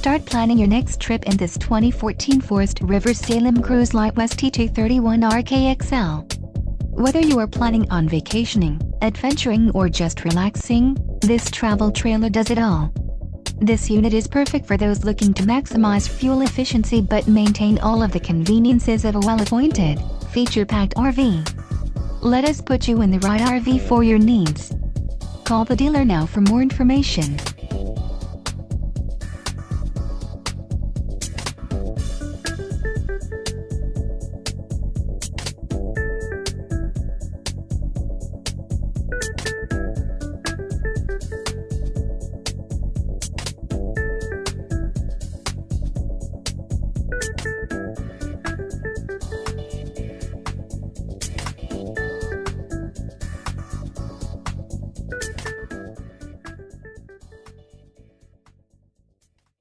Start planning your next trip in this 2014 Forest River Salem Cruise Lite West T231 RKXL. Whether you are planning on vacationing, adventuring or just relaxing, this travel trailer does it all. This unit is perfect for those looking to maximize fuel efficiency but maintain all of the conveniences of a well-appointed, feature-packed RV. Let us put you in the right RV for your needs. Call the dealer now for more information.